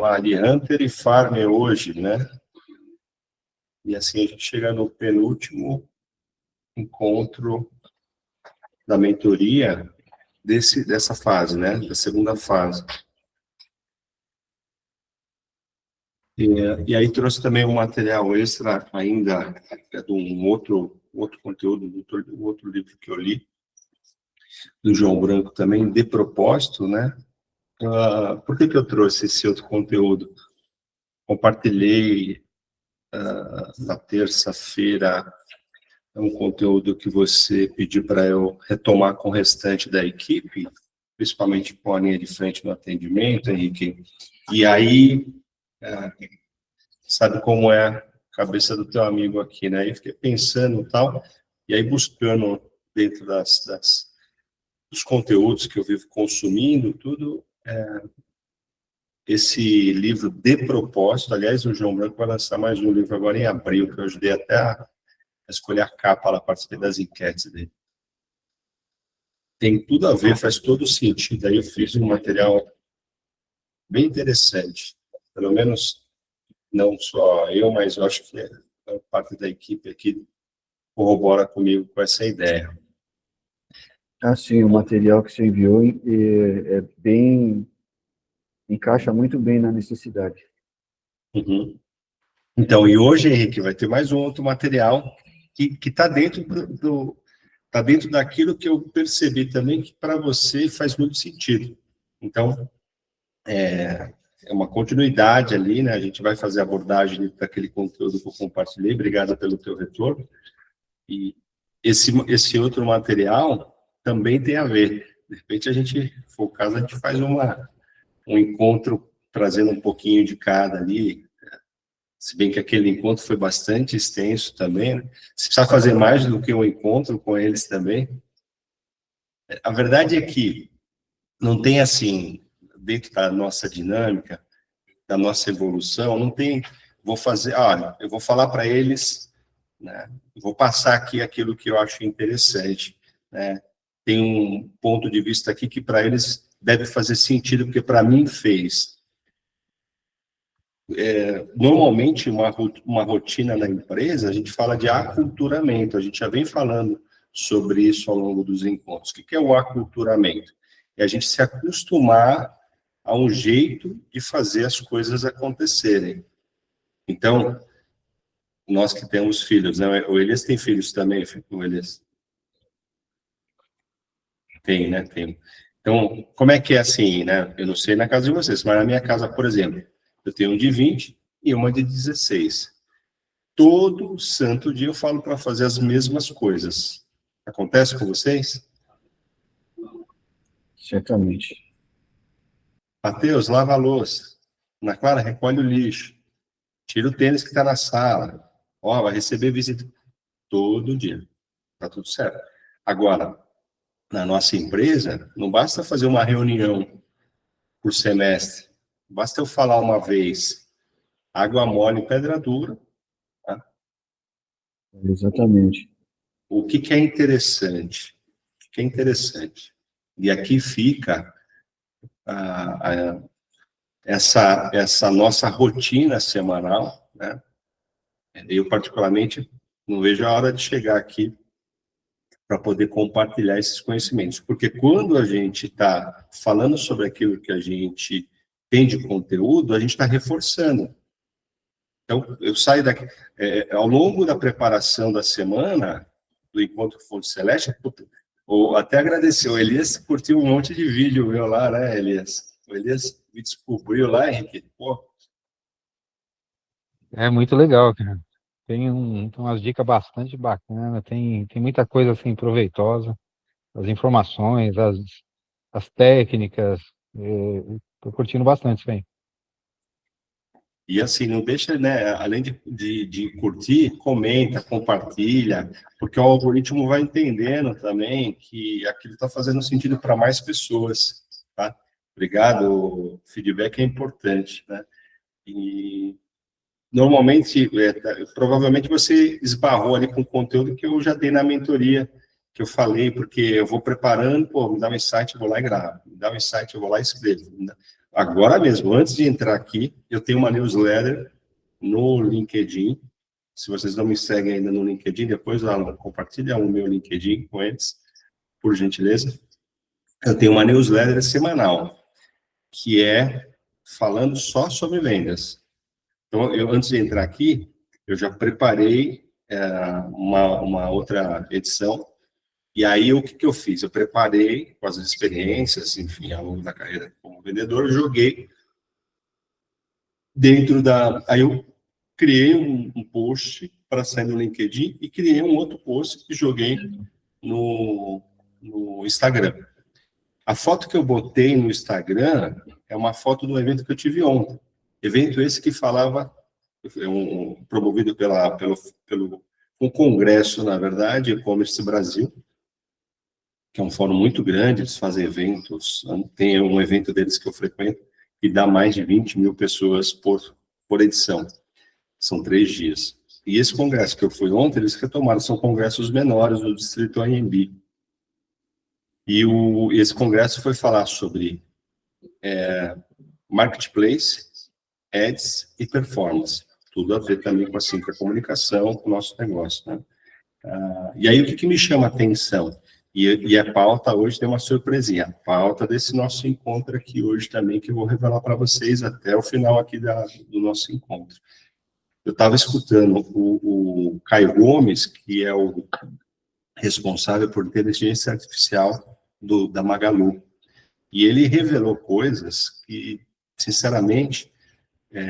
falar ali Hunter e Farmer hoje, né? E assim a gente chega no penúltimo encontro da mentoria dessa fase, né? Da segunda fase. E aí trouxe também um material extra ainda, de um outro conteúdo, do outro livro que eu li, do João Branco também, de propósito, né? Por que eu trouxe esse outro conteúdo? Compartilhei na terça-feira um conteúdo que você pediu para eu retomar com o restante da equipe, principalmente com a linha de frente no atendimento, Henrique. E aí, sabe como é a cabeça do teu amigo aqui, né? Eu fiquei pensando e tal, e aí buscando dentro dos conteúdos que eu vivo consumindo, tudo, esse livro de propósito. Aliás, o João Branco vai lançar mais um livro agora em abril, que eu ajudei até a escolher a capa, lá participei das enquetes dele. Tem tudo a ver, faz todo sentido. Aí eu fiz um material bem interessante, pelo menos não só eu, mas eu acho que parte da equipe aqui corrobora comigo com essa ideia. Sim, o material que você enviou encaixa muito bem na necessidade. Uhum. Então, e hoje, Henrique, vai ter mais um outro material que está dentro tá dentro daquilo que eu percebi também que para você faz muito sentido. Então, é uma continuidade ali, né? A gente vai fazer a abordagem daquele conteúdo que eu compartilhei. Obrigado pelo teu retorno. E esse outro material também tem a ver. De repente, a gente, se for o caso, a gente faz um encontro trazendo um pouquinho de cada ali. Se bem que aquele encontro foi bastante extenso também, né? Se precisar fazer mais do que um encontro com eles também. A verdade é que não tem assim, dentro da nossa dinâmica, da nossa evolução, não tem, eu vou falar para eles, né? Vou passar aqui aquilo que eu acho interessante, né? Tem um ponto de vista aqui que para eles deve fazer sentido, porque para mim fez. Normalmente, uma rotina na empresa, a gente fala de aculturamento, a gente já vem falando sobre isso ao longo dos encontros. O que é o aculturamento? É a gente se acostumar a um jeito de fazer as coisas acontecerem. Então, nós que temos filhos, né? O Elias tem filhos também, o Elias? Tem, né? Tem. Então, como é que é assim, né? Eu não sei na casa de vocês, mas na minha casa, por exemplo, eu tenho um de 20 e uma de 16. Todo santo dia eu falo para fazer as mesmas coisas. Acontece com vocês? Certamente. Mateus, lava a louça. Ana Clara, recolhe o lixo. Tira o tênis que está na sala. Ó, vai receber visita todo dia. Tá tudo certo. Agora, na nossa empresa, não basta fazer uma reunião por semestre. Basta eu falar uma vez, água mole, pedra dura. Tá? Exatamente. O que é interessante? O que é interessante? E aqui fica essa nossa rotina semanal, né? Eu, particularmente, não vejo a hora de chegar aqui para poder compartilhar esses conhecimentos, porque quando a gente está falando sobre aquilo que a gente tem de conteúdo, a gente está reforçando. Então, eu saio daqui, ao longo da preparação da semana, do Encontro Fonte Celeste, ou até agradecer, o Elias curtiu um monte de vídeo meu lá, né, Elias? O Elias me descobriu lá, Henrique. Pô. É muito legal, cara. Tem umas dicas bastante bacanas, tem muita coisa assim proveitosa, as informações, as técnicas, tô curtindo bastante isso aí. E assim, não deixa, né, além de curtir, comenta, compartilha, porque o algoritmo vai entendendo também que aquilo está fazendo sentido para mais pessoas, tá? Obrigado, o feedback é importante, né? E normalmente, provavelmente você esbarrou ali com conteúdo que eu já dei na mentoria, que eu falei, porque eu vou preparando, pô, me dá um insight, eu vou lá e gravo, me dá um insight, eu vou lá e escrevo. agora mesmo, antes de entrar aqui, eu tenho uma newsletter no LinkedIn. Se vocês não me seguem ainda no LinkedIn, depois compartilha o meu LinkedIn com eles, por gentileza. Eu tenho uma newsletter semanal, que é falando só sobre vendas. Então, antes de entrar aqui, eu já preparei uma outra edição. E aí, o que eu fiz? Eu preparei com as experiências, enfim, ao longo da carreira como vendedor, joguei dentro da... Aí eu criei um post para sair no LinkedIn e criei um outro post que joguei no Instagram. A foto que eu botei no Instagram é uma foto do evento que eu tive ontem. Evento esse que falava, promovido pelo congresso, na verdade, E-Commerce Brasil, que é um fórum muito grande, eles fazem eventos, tem um evento deles que eu frequento, que dá mais de 20 mil pessoas por edição. São 3 dias. E esse congresso que eu fui ontem, eles retomaram, são congressos menores do Distrito AMB. E esse congresso foi falar sobre marketplace, ads e performance. Tudo a ver também com a comunicação, com o nosso negócio, né? E aí, o que me chama a atenção? E a pauta hoje tem uma surpresinha. A pauta desse nosso encontro aqui hoje também, que eu vou revelar para vocês até o final aqui do nosso encontro. Eu estava escutando o Caio Gomes, que é o responsável por inteligência artificial da Magalu. E ele revelou coisas que, sinceramente,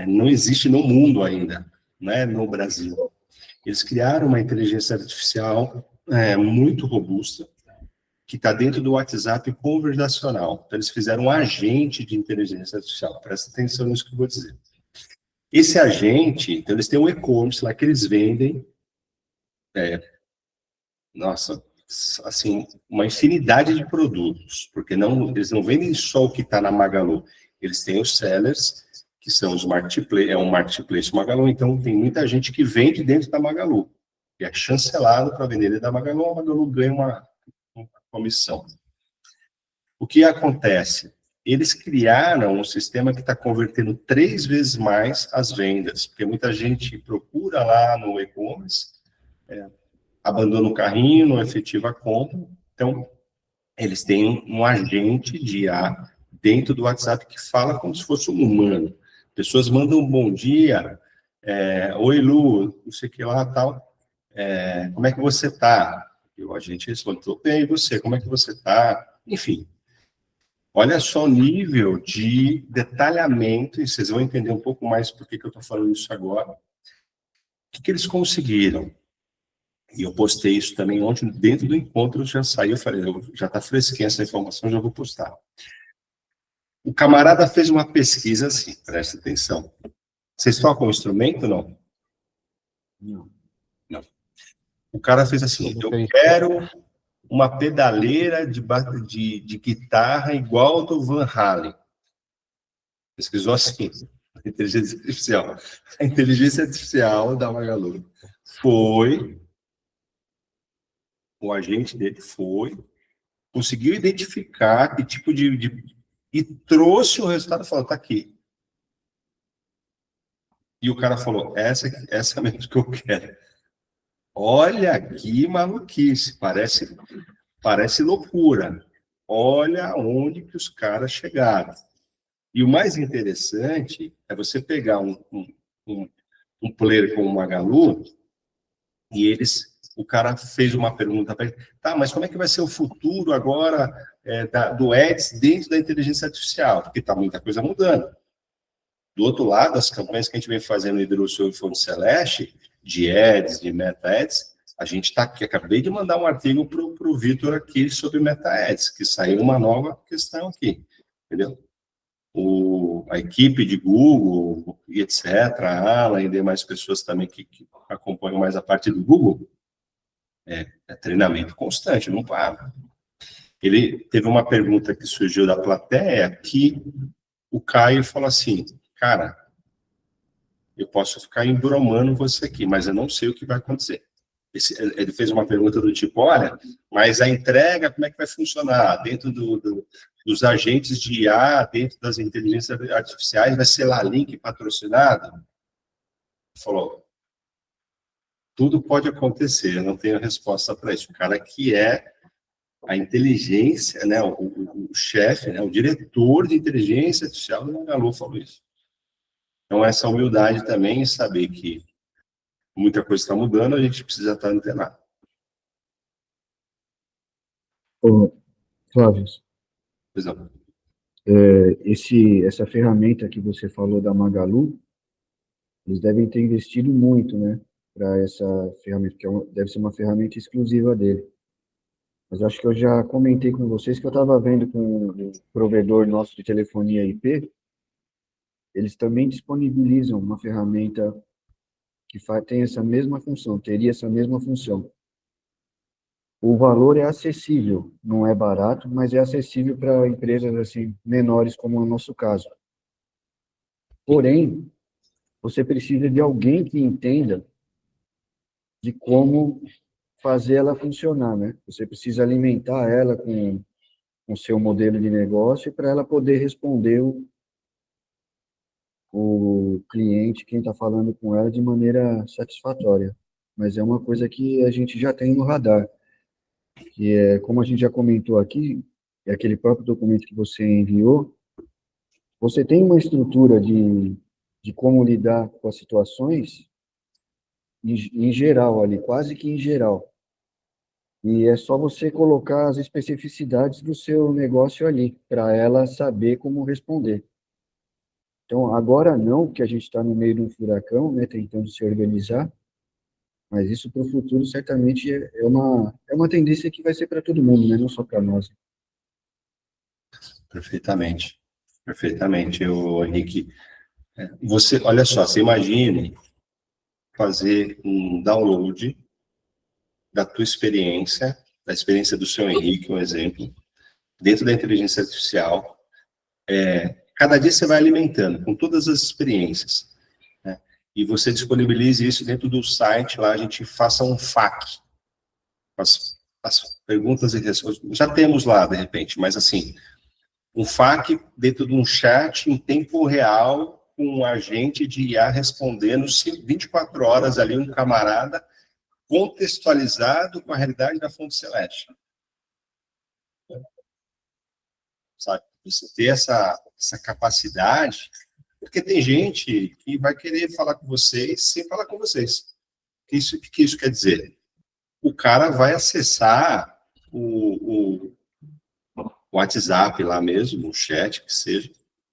não existe no mundo ainda, né, no Brasil. Eles criaram uma inteligência artificial muito robusta, que está dentro do WhatsApp conversacional. Então, eles fizeram um agente de inteligência artificial. Presta atenção nisso que eu vou dizer. Esse agente, então, eles têm um e-commerce lá que eles vendem, assim, uma infinidade de produtos, porque eles não vendem só o que está na Magalu, eles têm os sellers, que são os marketplace, um marketplace Magalu, então tem muita gente que vende dentro da Magalu, e é chancelado para vender dentro da Magalu, a Magalu ganha uma comissão. O que acontece? Eles criaram um sistema que está convertendo 3 vezes mais as vendas, porque muita gente procura lá no e-commerce, abandona o carrinho, não efetiva a compra. Então, eles têm um agente de IA dentro do WhatsApp que fala como se fosse um humano. Pessoas mandam um bom dia, oi Lu, não sei o que lá, tal, como é que você está? E o agente responde, estou bem, e você, como é que você está? Enfim, olha só o nível de detalhamento, e vocês vão entender um pouco mais por que eu estou falando isso agora. O que eles conseguiram? E eu postei isso também ontem, dentro do encontro já saiu, eu falei, já está fresquinha essa informação, já vou postar. O camarada fez uma pesquisa assim, presta atenção. Vocês tocam o instrumento, não? Não. O cara fez assim, eu quero uma pedaleira de guitarra igual do Van Halen. Pesquisou assim, a inteligência artificial. A inteligência artificial da Magalu o agente dele conseguiu identificar que tipo e trouxe o resultado e falou, tá aqui. E o cara falou, essa é mesmo que eu quero. Olha que maluquice, parece loucura. Olha onde que os caras chegaram. E o mais interessante é você pegar um player como o Magalu e o cara fez uma pergunta para ele, tá, mas como é que vai ser o futuro agora do Ads dentro da inteligência artificial? Porque tá muita coisa mudando. Do outro lado, as campanhas que a gente vem fazendo no Hidrosul e Fonte Celeste, de Ads, de Meta Ads, a gente está aqui, acabei de mandar um artigo para o Vitor aqui sobre Meta Ads, que saiu uma nova questão aqui, entendeu? A equipe de Google, e etc., a Alan e demais pessoas também que acompanham mais a parte do Google, é treinamento constante, não para. Ele teve uma pergunta que surgiu da plateia, que o Caio falou assim, cara, eu posso ficar embromando você aqui, mas eu não sei o que vai acontecer. Ele fez uma pergunta do tipo, olha, mas a entrega, como é que vai funcionar? Dentro dos agentes de IA dentro das inteligências artificiais, vai ser lá link patrocinado? Falou, tudo pode acontecer, eu não tenho resposta para isso. O cara que é a inteligência, né, o chefe, né, o diretor de inteligência artificial do Magalu falou isso. Então, essa humildade também, saber que muita coisa está mudando, a gente precisa estar antenado. Ô, Flávio, Pois não. essa ferramenta que você falou da Magalu, eles devem ter investido muito, né, para essa ferramenta, que deve ser uma ferramenta exclusiva dele. Mas acho que eu já comentei com vocês que eu estava vendo com o provedor nosso de telefonia IP, eles também disponibilizam uma ferramenta que tem essa mesma função, teria essa mesma função. O valor é acessível, não é barato, mas é acessível para empresas assim menores, como é o nosso caso. Porém, você precisa de alguém que entenda de como fazer ela funcionar, né? Você precisa alimentar ela com o seu modelo de negócio para ela poder responder o cliente, quem está falando com ela, de maneira satisfatória. Mas é uma coisa que a gente já tem no radar, que é, como a gente já comentou aqui, é aquele próprio documento que você enviou, você tem uma estrutura de como lidar com as situações em geral ali, quase que em geral. E é só você colocar as especificidades do seu negócio ali, para ela saber como responder. Então, agora não, que a gente está no meio de um furacão, né, tentando se organizar, mas isso para o futuro certamente é uma tendência que vai ser para todo mundo, né, não só para nós. Perfeitamente. Perfeitamente, Henrique. Você, olha só, você imagine fazer um download da tua experiência, da experiência do seu Henrique, um exemplo, dentro da inteligência artificial. Cada dia você vai alimentando com todas as experiências, né? E você disponibilize isso dentro do site, lá a gente faça um FAQ, as perguntas e respostas. Já temos lá, de repente, mas assim, um FAQ dentro de um chat em tempo real, com um agente de IA respondendo 24 horas ali, um camarada contextualizado com a realidade da Fonte Celeste. Sabe? Você ter essa capacidade, porque tem gente que vai querer falar com vocês sem falar com vocês. O que isso quer dizer? O cara vai acessar o WhatsApp lá mesmo, o chat, que seja,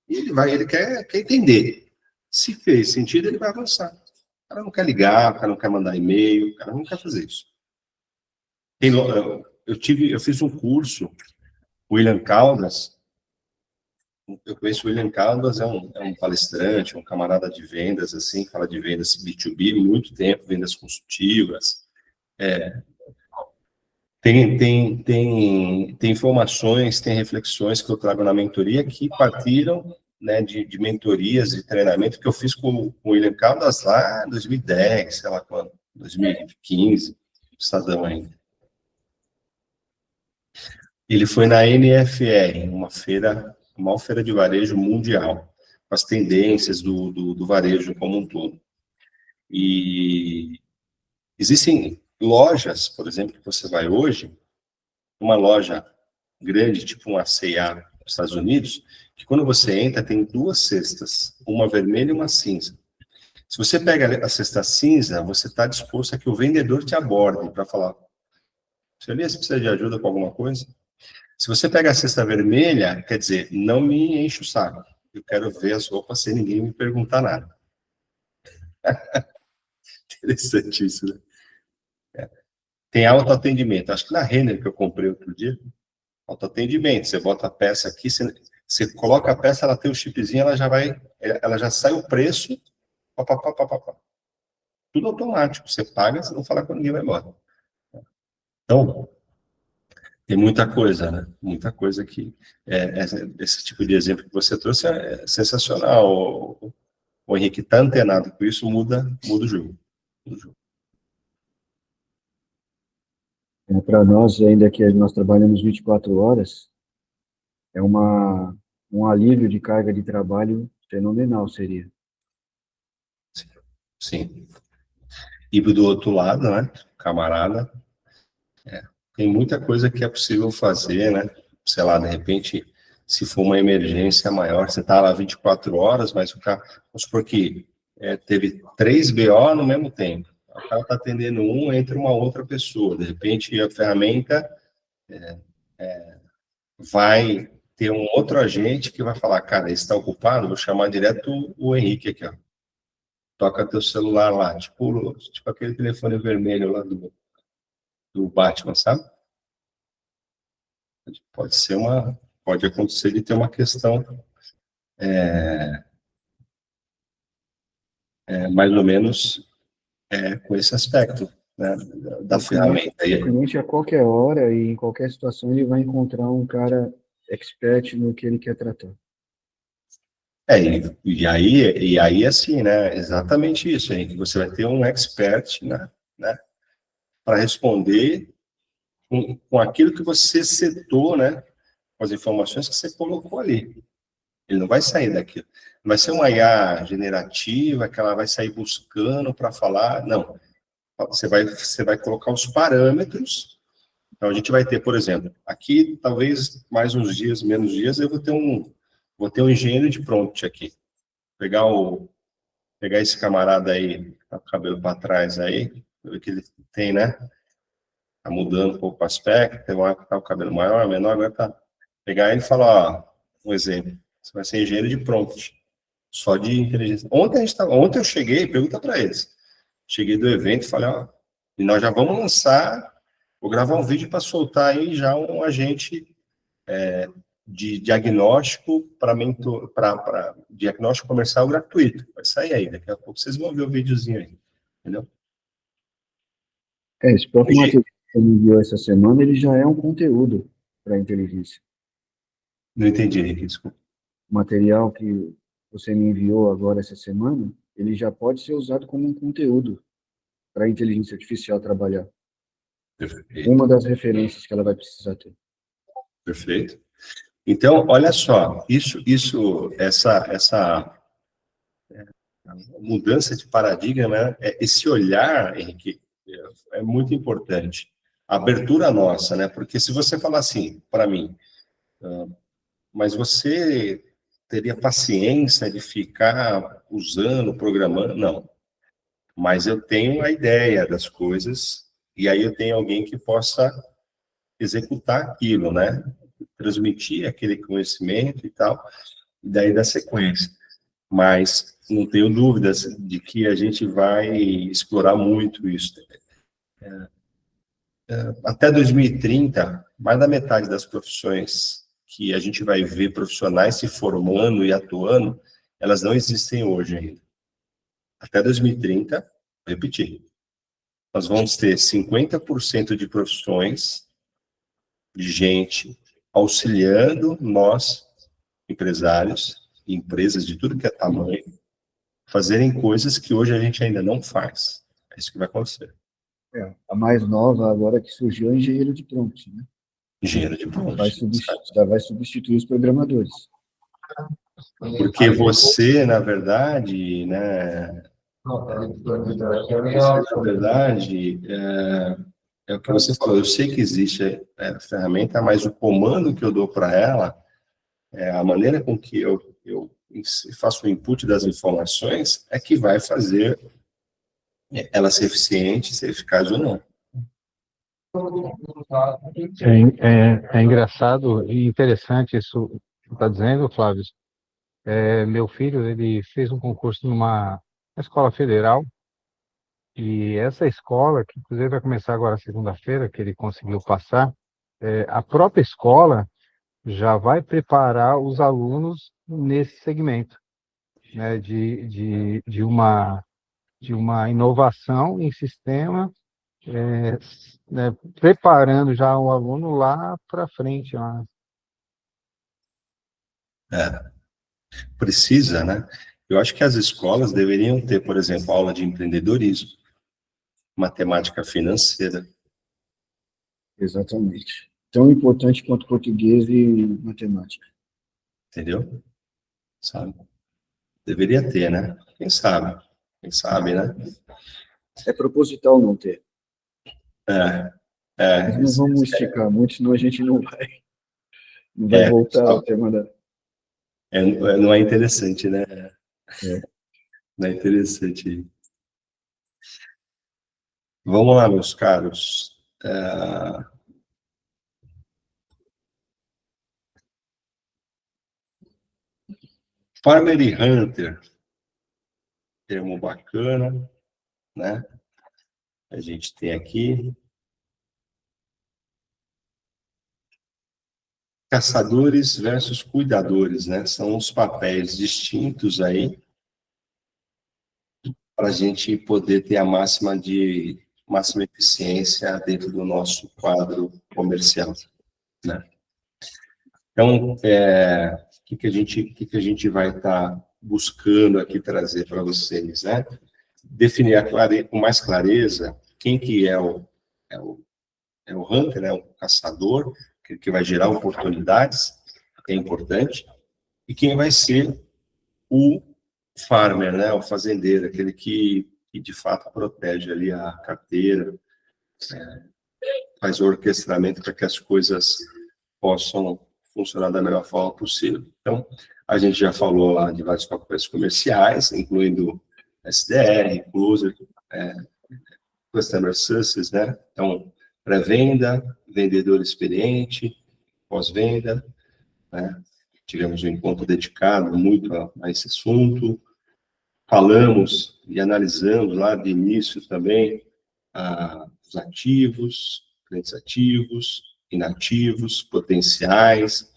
e ele quer entender. Se fez sentido, ele vai avançar. O cara não quer ligar, o cara não quer mandar e-mail, o cara não quer fazer isso. Eu fiz um curso, William Caldas. Eu conheço o William Caldas, é um palestrante, um camarada de vendas, assim, fala de vendas B2B, muito tempo, vendas consultivas. Tem informações, tem reflexões que eu trago na mentoria que partiram, né, de mentorias e treinamento que eu fiz com o William Caldas lá em 2010, sei lá quando, 2015, Estadão ainda. Ele foi na NFR, uma maior feira de varejo mundial, com as tendências do varejo como um todo. E existem lojas, por exemplo, que você vai hoje, uma loja grande, tipo uma C&A nos Estados Unidos, que quando você entra tem duas cestas, uma vermelha e uma cinza. Se você pega a cesta cinza, você está disposto a que o vendedor te aborde para falar: você precisa de ajuda com alguma coisa? Se você pega a cesta vermelha, quer dizer, não me enche o saco. Eu quero ver as roupas sem ninguém me perguntar nada. Interessante isso, né? Tem autoatendimento. Acho que na Renner que eu comprei outro dia, autoatendimento. Você bota a peça aqui, você coloca a peça, ela tem o chipzinho, ela já sai o preço, tudo automático. Você paga, você não fala com ninguém, vai embora. Então, tem muita coisa, né? Muita coisa que... esse tipo de exemplo que você trouxe é sensacional. O Henrique está antenado com isso, muda o jogo. Para nós, ainda que nós trabalhamos 24 horas, um alívio de carga de trabalho fenomenal, seria. Sim. E do outro lado, né, camarada, tem muita coisa que é possível fazer, né? Sei lá, de repente, se for uma emergência maior, você está lá 24 horas, mas o cara, vamos supor que teve 3 BO no mesmo tempo. O cara está atendendo um, entra uma outra pessoa. De repente, a ferramenta vai ter um outro agente que vai falar, cara, esse está ocupado, vou chamar direto o Henrique aqui, ó. Toca teu celular lá, tipo aquele telefone vermelho lá do Batman, sabe? Pode acontecer de ter uma questão mais ou menos com esse aspecto, né, da ferramenta. O cliente, a qualquer hora e em qualquer situação, ele vai encontrar um cara expert no que ele quer tratar. E aí assim, né, exatamente isso, hein, que você vai ter um expert, né, para responder com aquilo que você setou, né, com as informações que você colocou ali. Ele não vai sair daquilo. Não vai ser uma IA generativa que ela vai sair buscando para falar. Não. Você vai colocar os parâmetros. Então, a gente vai ter, por exemplo, aqui, talvez mais uns dias, menos dias, eu vou ter um engenheiro de prompt aqui. Pegar esse camarada aí, tá com o cabelo para trás aí, ver que ele tem, né? Tá mudando um pouco o aspecto, tem uma época que tá com o cabelo maior, menor, agora tá. Pegar ele e falar, ó, um exemplo. Você vai ser engenheiro de prompt, só de inteligência. Ontem eu cheguei, pergunta para eles. Cheguei do evento e falei, ó, e nós já vamos lançar, vou gravar um vídeo para soltar aí já um agente de diagnóstico para diagnóstico comercial gratuito. Vai sair aí, daqui a pouco vocês vão ver o videozinho aí, entendeu? Esse próprio material que você me enviou essa semana, ele já é um conteúdo para a inteligência. Não entendi, Henrique, desculpa. O material que você me enviou agora essa semana, ele já pode ser usado como um conteúdo para a inteligência artificial trabalhar. Perfeito. Uma das referências que ela vai precisar ter. Perfeito. Então, olha só, essa mudança de paradigma, né? Esse olhar, Henrique, é muito importante. A abertura nossa, né? Porque se você falar assim, para mim, mas você teria paciência de ficar usando, programando? Não. Mas eu tenho a ideia das coisas, e aí eu tenho alguém que possa executar aquilo, né? Transmitir aquele conhecimento e tal, e daí dar sequência. Mas não tenho dúvidas de que a gente vai explorar muito isso. Até 2030, mais da metade das profissões que a gente vai ver profissionais se formando e atuando, elas não existem hoje ainda. Até 2030, vou repetir, nós vamos ter 50% de profissões de gente auxiliando nós, empresários, empresas de tudo que é tamanho, fazerem coisas que hoje a gente ainda não faz. É isso que vai acontecer. A mais nova agora que surgiu é o engenheiro de prompt, né? Engenheiro de prompt. Vai substituir os programadores. Porque você, na verdade, né? É o que você falou. Eu sei que existe a ferramenta, mas o comando que eu dou para ela, a maneira com que eu faço o input das informações, é que vai fazer ela ser eficiente, ser eficaz ou não. É engraçado e interessante isso que você está dizendo, Flávio. Meu filho, ele fez um concurso numa escola federal, e essa escola, que inclusive vai começar agora segunda-feira, que ele conseguiu passar, a própria escola já vai preparar os alunos nesse segmento, né, de uma inovação em sistema, né, preparando já o aluno lá para frente. Lá. Precisa, né? Eu acho que as escolas deveriam ter, por exemplo, aula de empreendedorismo, matemática financeira. Exatamente. tão importante quanto português e matemática. Entendeu? Sabe? Deveria ter, né? Quem sabe? Quem sabe, né? É proposital não ter. É, Mas não vamos esticar muito, senão a gente não vai voltar ao tema da... não é interessante, né? É. Não é interessante. Vamos lá, meus caros. Farmer e Hunter, termo bacana, né? A gente tem aqui caçadores versus cuidadores, né? São os papéis distintos aí para a gente poder ter a máxima eficiência dentro do nosso quadro comercial, né? Então, o que a gente vai estar buscando aqui trazer para vocês, né? Definir com mais clareza quem que é o hunter, né? O caçador, que vai gerar oportunidades, que é importante, e quem vai ser o farmer, né? O fazendeiro, aquele que de fato protege ali a carteira, faz o orquestramento para que as coisas possam funcionar da melhor forma possível. Então, a gente já falou lá de vários papéis comerciais, incluindo SDR, Closer, Customer Success, né? Então, pré-venda, vendedor experiente, pós-venda, né? Tivemos um encontro dedicado muito a esse assunto. Falamos e analisamos lá de início também os ativos, clientes ativos, inativos, potenciais.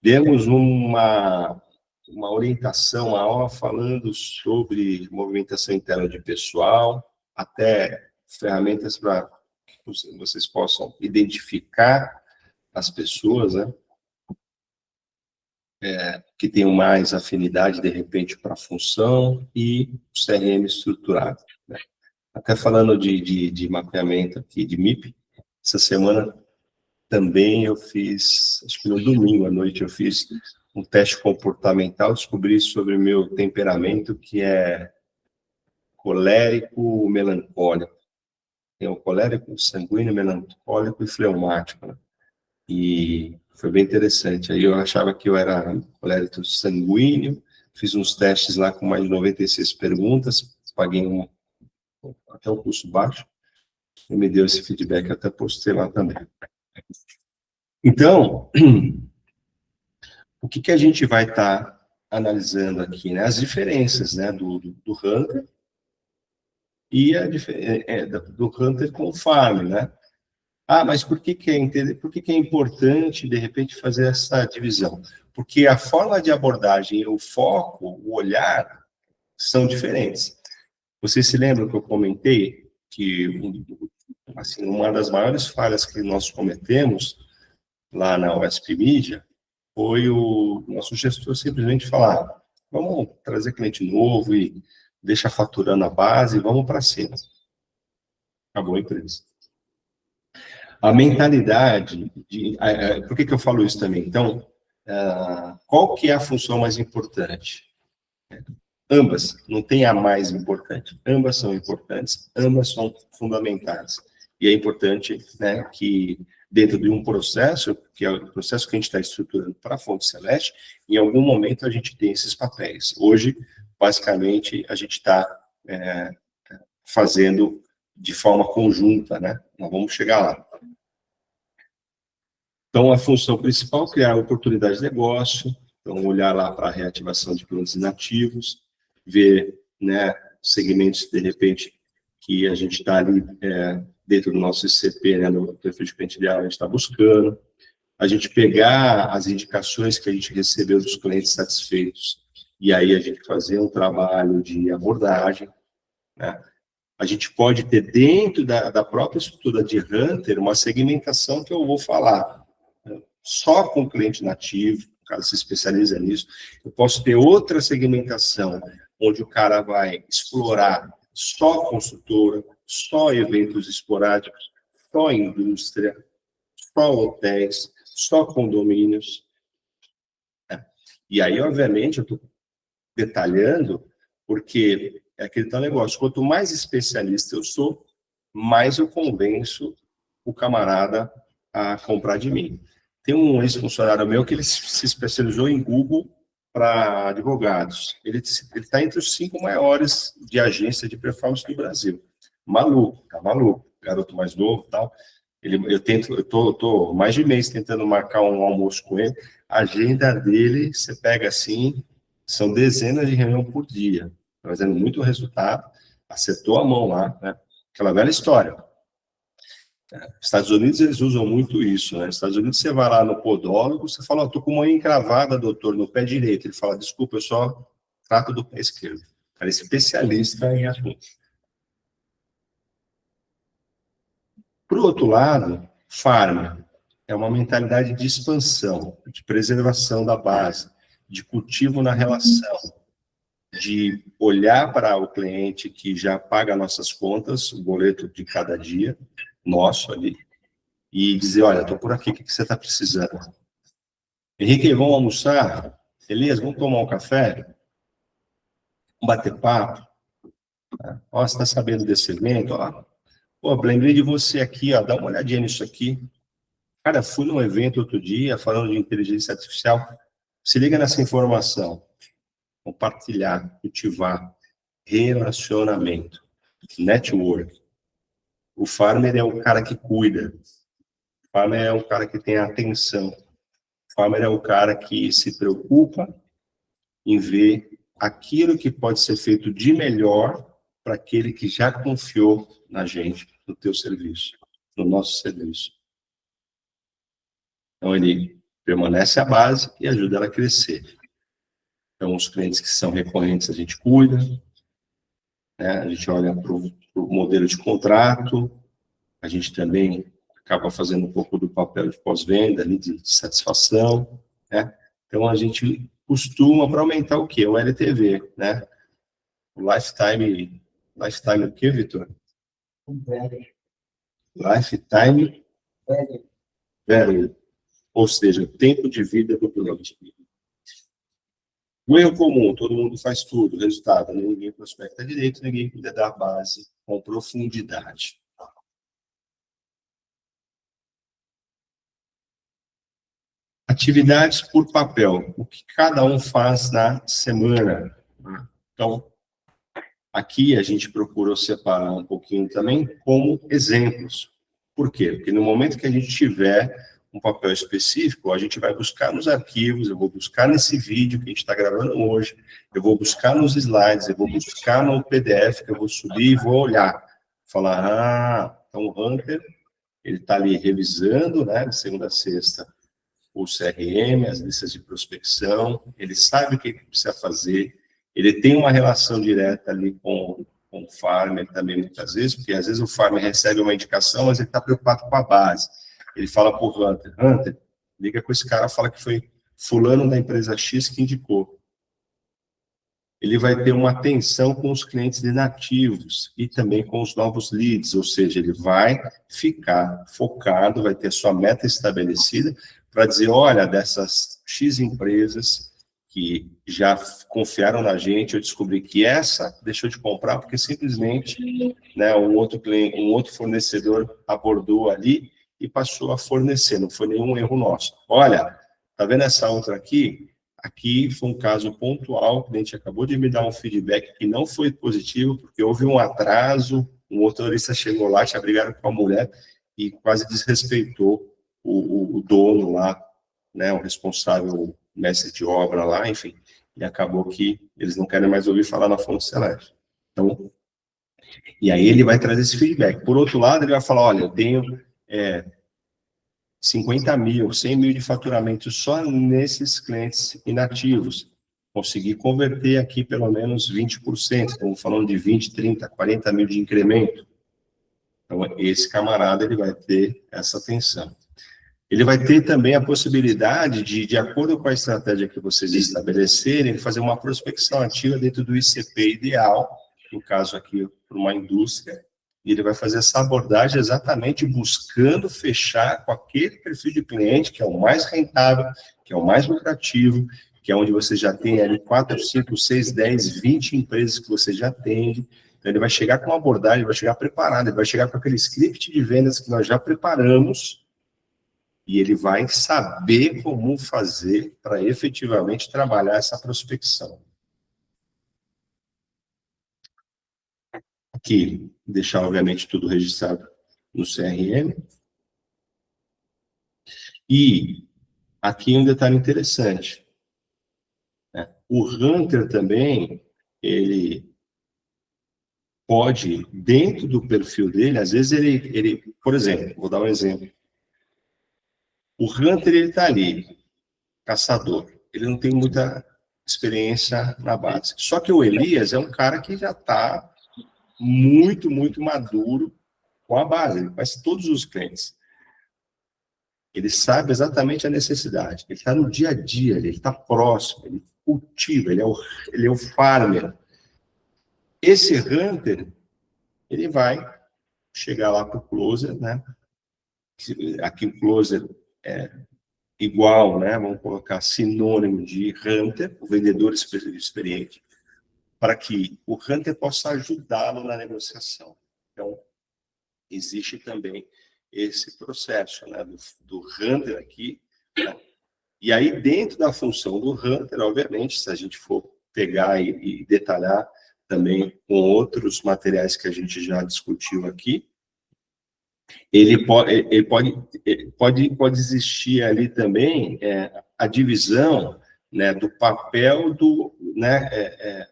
Demos uma orientação maior falando sobre movimentação interna de pessoal, até ferramentas para que vocês possam identificar as pessoas, né? Que tenham mais afinidade, de repente, para a função, e o CRM estruturado, né? Até falando de mapeamento aqui, de MIP, essa semana também eu fiz, acho que no domingo à noite, eu fiz um teste comportamental, descobri sobre o meu temperamento, que é colérico melancólico. Tem o colérico, sanguíneo, melancólico e fleumático, né? E foi bem interessante. Aí eu achava que eu era colérico sanguíneo, fiz uns testes lá com mais de 96 perguntas, paguei até o custo baixo, e me deu esse feedback, até postei lá também. Então, o que a gente vai estar analisando aqui, né? As diferenças, né, do Hunter e do Hunter com o Farm, né? Mas por que é importante, de repente, fazer essa divisão? Porque a forma de abordagem, o foco, o olhar, são diferentes. Vocês se lembram que eu comentei que assim, uma das maiores falhas que nós cometemos lá na USP Mídia foi o nosso gestor simplesmente falar: vamos trazer cliente novo e deixa faturando a base, vamos para cima. Acabou a empresa. A mentalidade por que eu falo isso também? Então, qual que é a função mais importante? Ambas, não tem a mais importante. Ambas são importantes, ambas são fundamentais. E é importante, né, que dentro de um processo, que é o processo que a gente está estruturando para a Fonte Celeste, em algum momento a gente tem esses papéis. Hoje, basicamente, a gente está fazendo de forma conjunta, né? Nós vamos chegar lá. Então, a função principal é criar oportunidades de negócio, então olhar lá para a reativação de clientes inativos, ver, né, segmentos, de repente, que a gente está ali dentro do nosso ICP, né, no perfil de cliente ideal, a gente está buscando, a gente pegar as indicações que a gente recebeu dos clientes satisfeitos, e aí a gente fazer um trabalho de abordagem, né? A gente pode ter dentro da própria estrutura de Hunter uma segmentação que eu vou falar, só com cliente nativo, o cara se especializa nisso. Eu posso ter outra segmentação, onde o cara vai explorar só consultora, só eventos esporádicos, só indústria, só hotéis, só condomínios. Né? E aí, obviamente, eu estou detalhando, porque é aquele tal negócio, quanto mais especialista eu sou, mais eu convenço o camarada a comprar de mim. Tem um ex-funcionário meu que ele se especializou em Google para advogados. Ele está entre os 5 maiores de agência de performance do Brasil. Maluco, tá maluco. Garoto mais novo e tal. Eu tô mais de mês tentando marcar um almoço com ele. A agenda dele, você pega assim, são dezenas de reuniões por dia, fazendo muito resultado, acertou a mão lá, né? Aquela velha história. Estados Unidos, eles usam muito isso, né? Nos Estados Unidos, você vai lá no podólogo, você fala, tô com uma unha encravada, doutor, no pé direito. Ele fala, desculpa, eu só trato do pé esquerdo. Cara, especialista em assunto. Por outro lado, farma é uma mentalidade de expansão, de preservação da base, de cultivo na relação, de olhar para o cliente que já paga nossas contas, o boleto de cada dia, nosso ali, e dizer, olha, estou por aqui, o que você está precisando? Henrique, vamos almoçar? Beleza, vamos tomar um café? Vamos bater papo? Ó, você está sabendo desse evento? Ó, pô, lembrei de você aqui, ó, dá uma olhadinha nisso aqui. Cara, fui num evento outro dia, falando de inteligência artificial. Se liga nessa informação. Compartilhar, cultivar, relacionamento, network. O farmer é o cara que cuida. O farmer é o cara que tem atenção. O farmer é o cara que se preocupa em ver aquilo que pode ser feito de melhor para aquele que já confiou na gente, no teu serviço, no nosso serviço. Então, ele permanece à base e ajuda ela a crescer. Então, os clientes que são recorrentes, a gente cuida, né? A gente olha para o modelo de contrato, a gente também acaba fazendo um pouco do papel de pós-venda, ali, de satisfação, né? Então, a gente costuma para aumentar o quê? O LTV, né? O lifetime o quê, Vitor? Lifetime value, ou seja, o tempo de vida do cliente. O erro comum, todo mundo faz tudo, resultado, ninguém prospecta direito, ninguém cuida da base com profundidade. Atividades por papel, o que cada um faz na semana. Então, aqui a gente procurou separar um pouquinho também como exemplos. Por quê? Porque no momento que a gente tiver um papel específico, a gente vai buscar nos arquivos, eu vou buscar nesse vídeo que a gente está gravando hoje, eu vou buscar nos slides, eu vou buscar no PDF que eu vou subir e vou olhar. Falar, então o Hunter, ele está ali revisando, né, de segunda a sexta, o CRM, as listas de prospecção, ele sabe o que precisa fazer, ele tem uma relação direta ali com o farmer também, muitas vezes, porque às vezes o farmer recebe uma indicação, mas ele está preocupado com a base. Ele fala para o Hunter, liga com esse cara, fala que foi fulano da empresa X que indicou. Ele vai ter uma atenção com os clientes inativos e também com os novos leads, ou seja, ele vai ficar focado, vai ter sua meta estabelecida para dizer, olha, dessas X empresas que já confiaram na gente, eu descobri que essa deixou de comprar porque simplesmente, né, um outro fornecedor abordou ali e passou a fornecer, não foi nenhum erro nosso. Olha, tá vendo essa outra aqui? Aqui foi um caso pontual, o cliente acabou de me dar um feedback que não foi positivo, porque houve um atraso, um motorista chegou lá, tinha brigado com a mulher e quase desrespeitou o dono lá, né, o responsável, mestre de obra lá, enfim, e acabou que eles não querem mais ouvir falar na Fonte Celeste. Então, e aí ele vai trazer esse feedback. Por outro lado, ele vai falar, olha, eu tenho 50 mil, 100 mil de faturamento só nesses clientes inativos. Consegui converter aqui pelo menos 20%, estamos falando de 20, 30, 40 mil de incremento. Então, esse camarada, ele vai ter essa atenção. Ele vai ter também a possibilidade de acordo com a estratégia que vocês estabelecerem, fazer uma prospecção ativa dentro do ICP ideal, no caso aqui, para uma indústria, E ele vai fazer essa abordagem exatamente buscando fechar com aquele perfil de cliente que é o mais rentável, que é o mais lucrativo, que é onde você já tem ali 4, 5, 6, 10, 20 empresas que você já atende. Então, ele vai chegar com uma abordagem, ele vai chegar preparado, ele vai chegar com aquele script de vendas que nós já preparamos e ele vai saber como fazer para efetivamente trabalhar essa prospecção. Aqui, deixar, obviamente, tudo registrado no CRM. E aqui um detalhe interessante. Né? O Hunter também, ele pode, dentro do perfil dele, às vezes ele, por exemplo, vou dar um exemplo. O Hunter, ele está ali, caçador. Ele não tem muita experiência na base. Só que o Elias é um cara que já está muito, muito maduro com a base. Ele conhece todos os clientes. Ele sabe exatamente a necessidade. Ele está no dia a dia, ele está próximo, ele cultiva, ele é o farmer. Esse Hunter, ele vai chegar lá para o closer, né? Aqui o closer é igual, né? Vamos colocar sinônimo de Hunter, o vendedor experiente, para que o Hunter possa ajudá-lo na negociação. Então, existe também esse processo, né? Do Hunter aqui, né? E aí, dentro da função do Hunter, obviamente, se a gente for pegar e detalhar também com outros materiais que a gente já discutiu aqui, pode existir ali também a divisão, né, do papel do, né,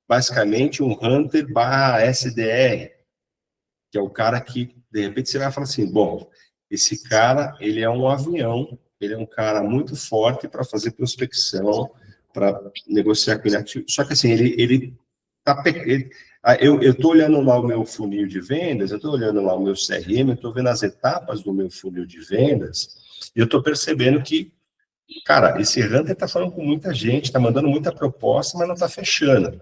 basicamente um Hunter / SDR, que é o cara que, de repente, você vai falar assim, bom, esse cara, ele é um avião, ele é um cara muito forte para fazer prospecção, para negociar com ele ativo, só que assim, eu estou olhando lá o meu funil de vendas, eu estou olhando lá o meu CRM, eu estou vendo as etapas do meu funil de vendas, e eu estou percebendo que, cara, esse Hunter está falando com muita gente, está mandando muita proposta, mas não está fechando.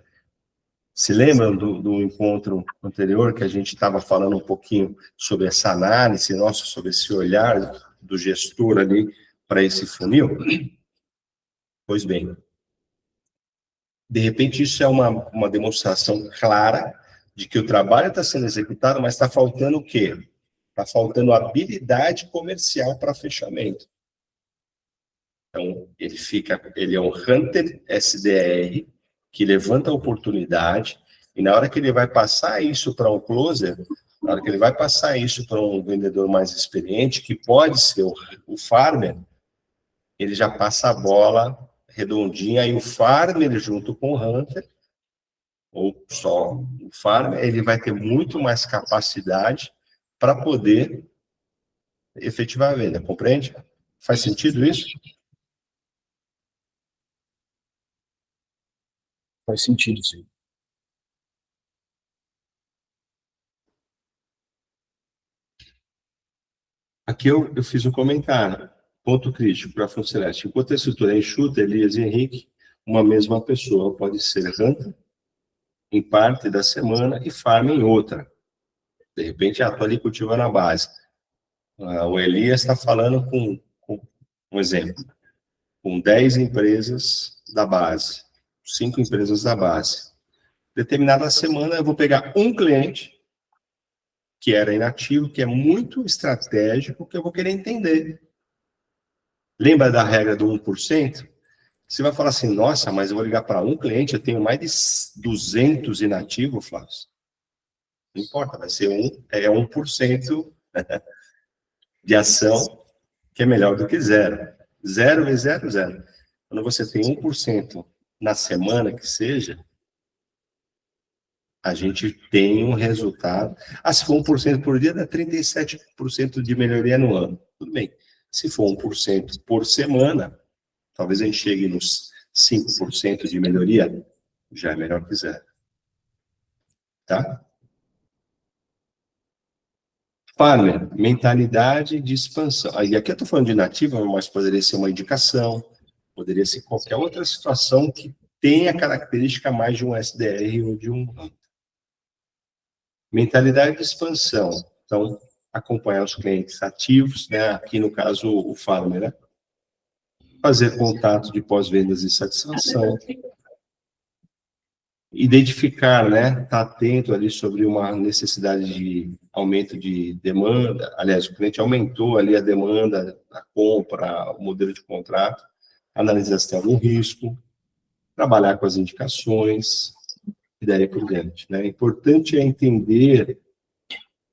Se lembram do encontro anterior, que a gente estava falando um pouquinho sobre essa análise nossa, sobre esse olhar do gestor ali para esse funil? Pois bem, de repente, isso é uma demonstração clara de que o trabalho está sendo executado, mas está faltando o quê? Está faltando habilidade comercial para fechamento. Então, ele é um Hunter SDR que levanta a oportunidade e na hora que ele vai passar isso para um closer, na hora que ele vai passar isso para um vendedor mais experiente, que pode ser o farmer, ele já passa a bola redondinha, e o farmer junto com o Hunter, ou só o farmer, ele vai ter muito mais capacidade para poder efetivar a venda, compreende? Faz sentido isso? Faz sentido, sim. Aqui eu fiz um comentário, ponto crítico para a Funceleste. Enquanto a estrutura é enxuta, Elias e Henrique, uma mesma pessoa pode ser Hunter em parte da semana e farm em outra. De repente, estou ali cultivando a base. O Elias está falando com um exemplo, com 10 empresas da base, 5 empresas da base. Determinada semana, eu vou pegar um cliente que era inativo, que é muito estratégico, que eu vou querer entender. Lembra da regra do 1%? Você vai falar assim, nossa, mas eu vou ligar para um cliente, eu tenho mais de 200 inativos, Flávio. Não importa, vai ser 1% de ação, que é melhor do que zero. 0 vezes 0, 0. Quando você tem 1% na semana que seja, a gente tem um resultado. Se for 1% por dia, dá 37% de melhoria no ano. Tudo bem. Se for 1% por semana, talvez a gente chegue nos 5% de melhoria, já é melhor que zero. Tá? Farmer, mentalidade de expansão. E aqui eu estou falando de nativa, mas poderia ser uma indicação, poderia ser qualquer outra situação que tenha característica mais de um SDR ou de um Hunter. Mentalidade de expansão. Então, acompanhar os clientes ativos, né? Aqui no caso o farmer, né? Fazer contato de pós-vendas e satisfação, identificar, né? Tá atento ali sobre uma necessidade de aumento de demanda. Aliás, o cliente aumentou ali a demanda, a compra, o modelo de contrato, analisar se tem algum risco, trabalhar com as indicações e daí por diante, né? Importante é entender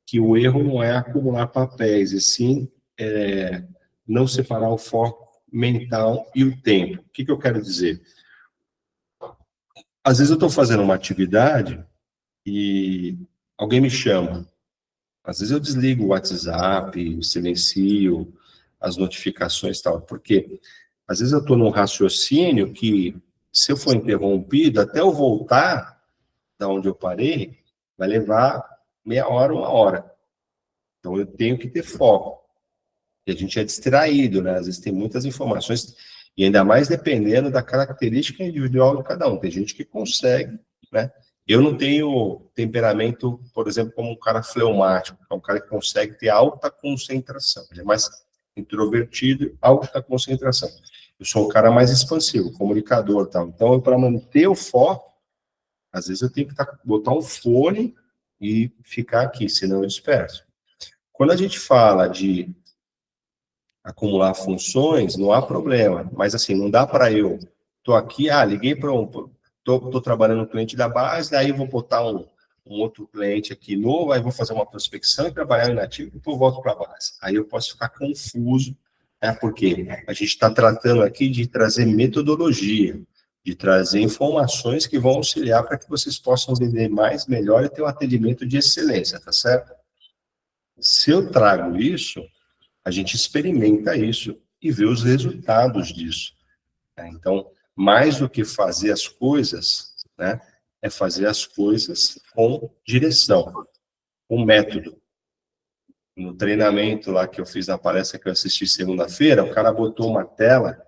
que o erro não é acumular papéis, e sim não separar o foco mental e o tempo. O que eu quero dizer? Às vezes eu estou fazendo uma atividade e alguém me chama. Às vezes eu desligo o WhatsApp, silencio as notificações e tal. Por quê? Às vezes eu estou num raciocínio que, se eu for interrompido, até eu voltar da onde eu parei, vai levar meia hora, uma hora. Então eu tenho que ter foco. E a gente é distraído, né? Às vezes tem muitas informações, e ainda mais dependendo da característica individual de cada um. Tem gente que consegue, né? Eu não tenho temperamento, por exemplo, como um cara fleumático, que é um cara que consegue ter alta concentração. Ele é mais introvertido, alta concentração. Eu sou um cara mais expansivo, comunicador e tal. Então, para manter o foco, às vezes eu tenho que botar um fone e ficar aqui, senão eu disperso. Quando a gente fala de acumular funções, não há problema. Mas, assim, não dá para eu... Estou aqui, liguei para Estou trabalhando no cliente da base, daí vou botar um outro cliente aqui novo, aí vou fazer uma prospecção e trabalhar inativo, e depois volto para a base. Aí eu posso ficar confuso, né? Porque a gente está tratando aqui de trazer metodologia, de trazer informações que vão auxiliar para que vocês possam vender mais, melhor e ter um atendimento de excelência, tá certo? Se eu trago isso, a gente experimenta isso e vê os resultados disso, né? Então, mais do que fazer as coisas, né, é fazer as coisas com direção, com método. No treinamento lá que eu fiz na palestra que eu assisti segunda-feira, o cara botou uma tela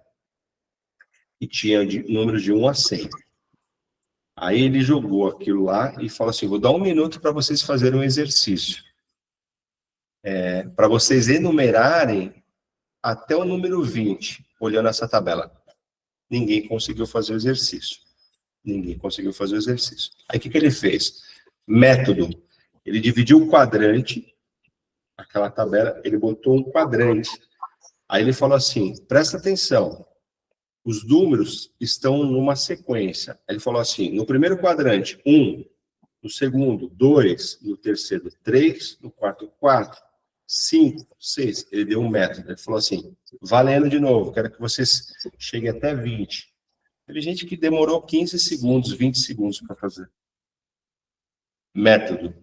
e tinha números de 1 a 100. Aí ele jogou aquilo lá e falou assim, vou dar 1 minuto para vocês fazerem um exercício. Para vocês enumerarem até o número 20, olhando essa tabela. Ninguém conseguiu fazer o exercício. Ninguém conseguiu fazer o exercício. Aí o que ele fez? Método. Ele dividiu o quadrante, aquela tabela, ele botou um quadrante. Aí ele falou assim, presta atenção, os números estão numa sequência. Aí ele falou assim, no primeiro quadrante, 1, no segundo, 2, no terceiro, 3, no quarto, 4, 5, 6, ele deu um método, ele falou assim, valendo de novo, quero que vocês cheguem até 20. Teve gente que demorou 15 segundos, 20 segundos para fazer. Método,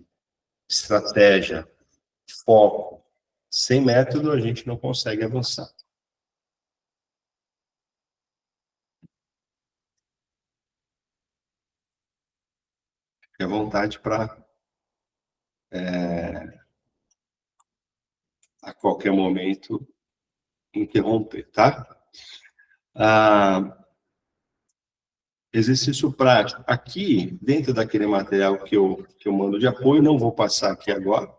estratégia, foco. Sem método, a gente não consegue avançar. Fique à vontade para... a qualquer momento, interromper, tá? Exercício prático. Aqui, dentro daquele material que eu mando de apoio, não vou passar aqui agora,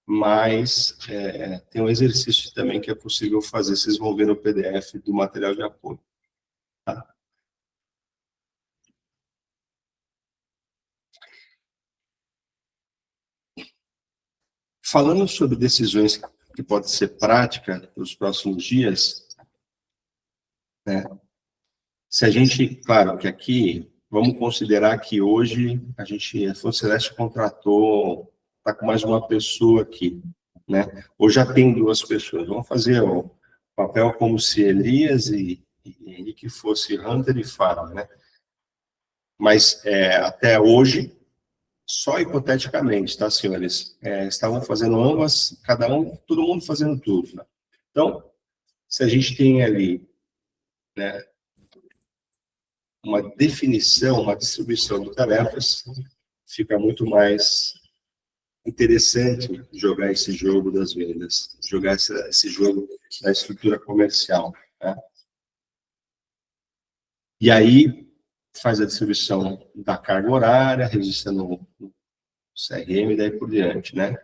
mas tem um exercício também que é possível fazer, vocês vão ver no PDF do material de apoio. Tá? Falando sobre decisões que podem ser práticas nos próximos dias, né? Se a gente, claro que aqui, vamos considerar que hoje a FundCeleste contratou, está com mais uma pessoa aqui, né? Ou já tem 2 pessoas. Vamos fazer o papel como se Elias e Henrique fosse Hunter e Farah, né? Mas até hoje, só hipoteticamente, tá, senhores? Estavam fazendo ambas, todo mundo fazendo tudo, né? Então, se a gente tem ali, né, uma definição, uma distribuição de tarefas, fica muito mais interessante jogar esse jogo das vendas, jogar esse jogo da estrutura comercial, né? E aí, faz a distribuição da carga horária, registra no CRM, daí por diante, né?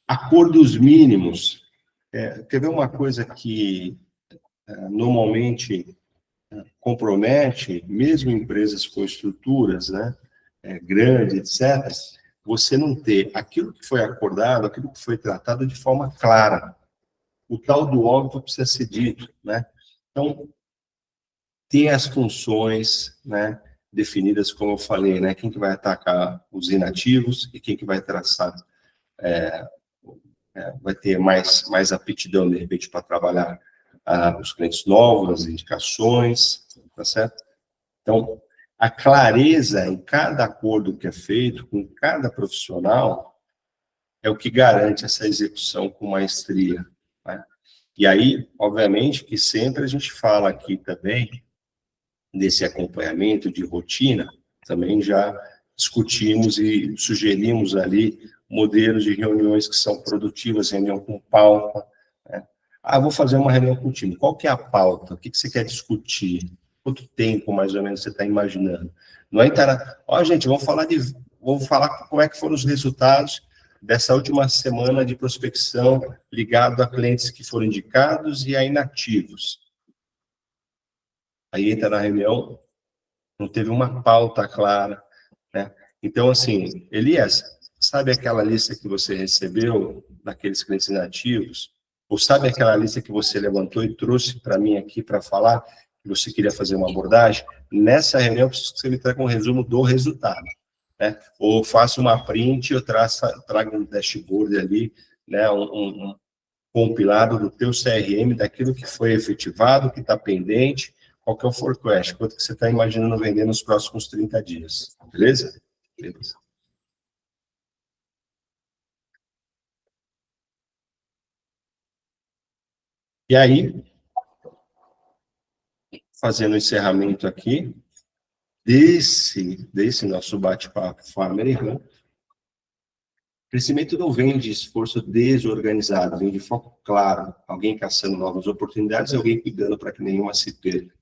Acordos mínimos. Quer ver uma coisa que normalmente compromete, mesmo empresas com estruturas, né, grandes, etc., você não ter aquilo que foi acordado, aquilo que foi tratado de forma clara. O tal do óbvio precisa ser dito, né? Então, tem as funções, né, definidas, como eu falei, né, quem que vai atacar os inativos e quem que vai traçar, vai ter mais aptidão, de repente, para trabalhar os clientes novos, as indicações, tá certo? Então, a clareza em cada acordo que é feito com cada profissional é o que garante essa execução com maestria, né? E aí, obviamente, que sempre a gente fala aqui também desse acompanhamento de rotina, também já discutimos e sugerimos ali modelos de reuniões que são produtivas, reunião com pauta, né? Vou fazer uma reunião com o time. Qual que é a pauta? O que você quer discutir? Quanto tempo, mais ou menos, você está imaginando? Não é entrar... gente, vamos falar como é que foram os resultados dessa última semana de prospecção ligado a clientes que foram indicados e a inativos. Aí entra na reunião, não teve uma pauta clara, né? Então, assim, Elias, sabe aquela lista que você recebeu daqueles clientes inativos? Ou sabe aquela lista que você levantou e trouxe para mim aqui para falar que você queria fazer uma abordagem? Nessa reunião, eu preciso que você me traga um resumo do resultado, né? Ou faça uma print, eu trago um dashboard ali, né? Um compilado do teu CRM, daquilo que foi efetivado, que está pendente, qual que é o forecast, quanto que você está imaginando vender nos próximos 30 dias, beleza? Beleza. E aí, fazendo o encerramento aqui, desse nosso bate-papo Farmer Run, crescimento não vem de esforço desorganizado, vem de foco claro, alguém caçando novas oportunidades, alguém cuidando para que nenhuma se perca.